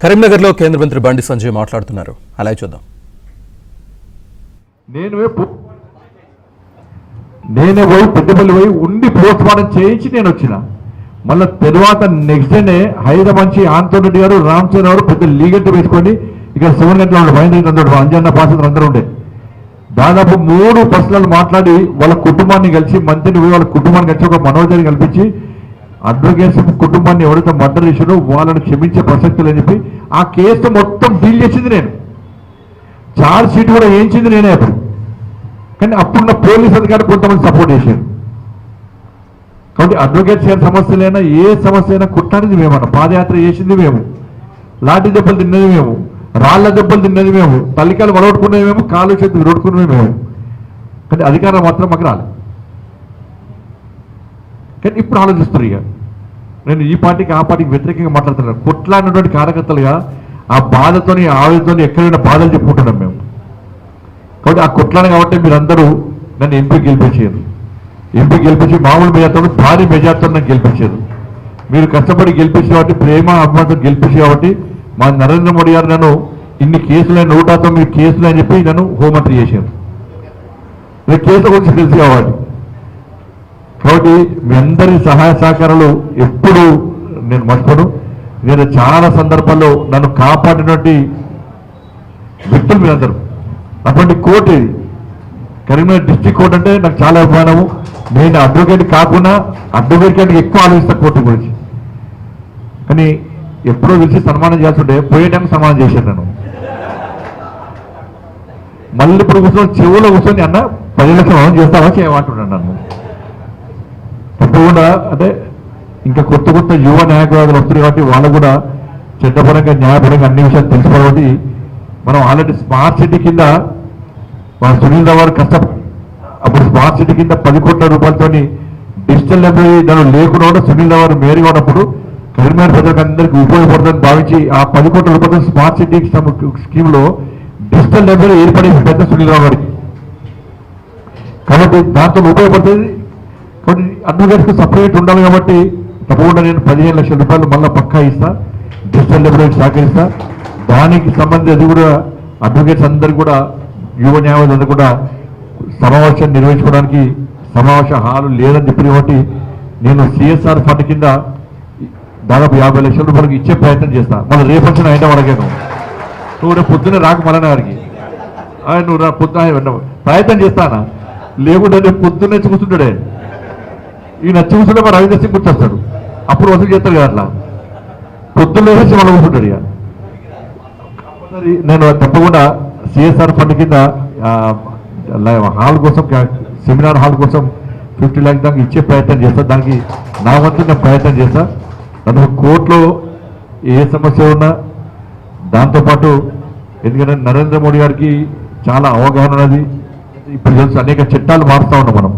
కరీంనగర్లో కేంద్ర మంత్రి బండి సంజయ్ మాట్లాడుతున్నారు. అలా చూద్దాం. నేనే పోయి పెద్దపల్లి పోయి ఉండి పోస్ట్ మార్టం చేయించి నేను వచ్చిన. మళ్ళీ తర్వాత నెక్స్ట్ డేనే హైదరాబాద్ నుంచి ఆంతోన్ రెడ్డి గారు, రామచంద్ర గారు పెద్ద లీగెట్ వేసుకొని ఇక్కడ 7 గంటల ఉండే, మహేంద్ర అందరూ అంజన్న పాసందరూ అందరూ ఉండే. దాదాపు 3 పర్సనల్ మాట్లాడి వాళ్ళ కుటుంబాన్ని కలిసి, మంత్రిని పోయి వాళ్ళ కుటుంబాన్ని కలిసి ఒక మనోజాన్ని కల్పించి అడ్వకేట్స్ కుటుంబాన్ని ఎవరైతే మర్డర్ చేసారో వాళ్ళని క్షమించే ప్రసక్తి లేని చెప్పి ఆ కేసు మొత్తం డీల్ చేసింది నేను. చార్జ్ షీట్ కూడా వేయించింది నేనే అప్పుడు. కానీ అప్పుడున్న పోలీస్ అధికారులు కొంతమంది సపోర్ట్ చేశారు. కాబట్టి అడ్వకేట్స్ గారి సమస్యలైనా ఏ సమస్య అయినా కుట్టానిది మేమన్నా, పాదయాత్ర చేసింది మేము, లాఠీ దెబ్బలు తిన్నది మేము, రాళ్ల దెబ్బలు తిన్నది మేము, తల్లికాయలు వడగొట్టుకునేది మేము, కాలు చేతులు రోడ్డుకునేది మేము. కానీ అధికారం మాత్రం మాకు రాలేదు. కానీ ఇప్పుడు ఆలోచిస్తారు. ఇక నేను ఈ పార్టీకి ఆ పార్టీకి వ్యతిరేకంగా మాట్లాడుతున్నాను. కొట్లాడినటువంటి కార్యకర్తలుగా ఆ బాధతోని ఆవేదతోని ఎక్కడైనా బాధలు చెప్పుకుంటున్నాం మేము. కాబట్టి ఆ కొట్లాడు కాబట్టి మీరందరూ నన్ను ఎంపీ గెలిపించారు. ఎంపీ గెలిపించి మామూలు మెజార్టీతో భారీ మెజార్టీతో నన్ను గెలిపించారు. మీరు కష్టపడి గెలిపించి కాబట్టి, ప్రేమ అభిమానంతో గెలిపించి కాబట్టి మా నరేంద్ర మోడీ గారు నన్ను ఇన్ని కేసులు 109 కేసులు అని చెప్పి నన్ను హోంమంత్రి చేశారు. కేసుల గురించి తెలుసు కాబట్టి మీ అందరి సహాయ సహకారాలు ఎప్పుడు నేను మర్చిపోను. నేను చాలా సందర్భాల్లో నన్ను కాపాడినటువంటి వ్యక్తులు మీరందరూ. అటువంటి కోర్టు ఇది కరీంనగర్ డిస్ట్రిక్ట్ కోర్టు అంటే నాకు చాలా అభిమానము. నేను అడ్వకేట్ కాకుండా అడ్వకేట్ కంటే ఎక్కువ ఆలోచిస్తా కోర్టు గురించి. కానీ ఎప్పుడో పిలిచి సన్మానం చేస్తుంటే పోయే టైం సన్మానం చేశాను నేను. మళ్ళీ ఇప్పుడు కూర్చొని చెవులో కూర్చొని అన్న 10 లక్షలు చేస్తావా చేయమంటున్నాను నన్ను. తప్పకుండా అంటే ఇంకా కొత్త యువ న్యాయవాదులు వస్తుంది కాబట్టి వాళ్ళు కూడా చట్టపరంగా న్యాయపరంగా అన్ని విషయాలు తెలుసు కాబట్టి మనం ఆల్రెడీ స్మార్ట్ సిటీ కింద మన సునీల్ రావు గారు అప్పుడు స్మార్ట్ సిటీ కింద 10 కోట్ల రూపాయలతో డిజిటల్ లైబ్రరీ దాని లేకుండా కూడా సునీల్ రావు గారు మేరీగా ఉన్నప్పుడు కరీంనగర్ ప్రజలకు అందరికీ ఉపయోగపడుతుందని భావించి ఆ 10 కోట్ల రూపాయలతో స్మార్ట్ సిటీ స్కీమ్లో డిజిటల్ లైబ్రరీ ఏర్పడేది పెద్ద సునీల్ రావు గారికి. కాబట్టి దాంతో ఉపయోగపడుతుంది. కాబట్టి అడ్వకేట్స్కి సపరేట్ ఉండాలి కాబట్టి తప్పకుండా నేను 15 లక్షల రూపాయలు మళ్ళీ పక్కా ఇస్తా, డిజిటల్ లైబ్రరీకి సహకరిస్తా. దానికి సంబంధించి అది కూడా అడ్వకేట్స్ అందరూ కూడా యువ న్యాయవాదులు కూడా సమావేశాన్ని నిర్వహించుకోవడానికి సమావేశ హాలు లేదని చెప్పిన కాబట్టి నేను సిఎస్ఆర్ ఫండ్ కింద దాదాపు 50 లక్షల రూపాయలకి ఇచ్చే ప్రయత్నం చేస్తాను. మళ్ళీ రేపొచ్చిన అయినా వరకేను నువ్వు రేపు పొద్దున్నే రాక మళ్ళీ గారికి నువ్వు రా పొద్దున ప్రయత్నం చేస్తానా, లేకుంటే రేపు పొద్దున్నే చూస్తుంటాడే ఈ నచ్చి కూర్చుంటే మా రవీంద్ర సింగ్ కూర్చొస్తాడు. అప్పుడు వసూలు చేస్తాడు కదా, అట్లా పొద్దున్న వేసి మళ్ళీ కూర్చుంటాడు. ఇక నేను తప్పకుండా సిఎస్ఆర్ ఫండ్ కింద హాల్ కోసం, సెమినార్ హాల్ కోసం 50 lakhs దాకా ఇచ్చే ప్రయత్నం చేస్తా. దానికి నా వంతు నేను ప్రయత్నం చేస్తా. అందుకు కోర్టులో ఏ సమస్య ఉన్నా దాంతోపాటు, ఎందుకంటే నరేంద్ర మోడీ గారికి చాలా అవగాహన ఉన్నది. ఇప్పుడు తెలుసు అనేక చట్టాలు మారుస్తూ ఉన్నాం మనం.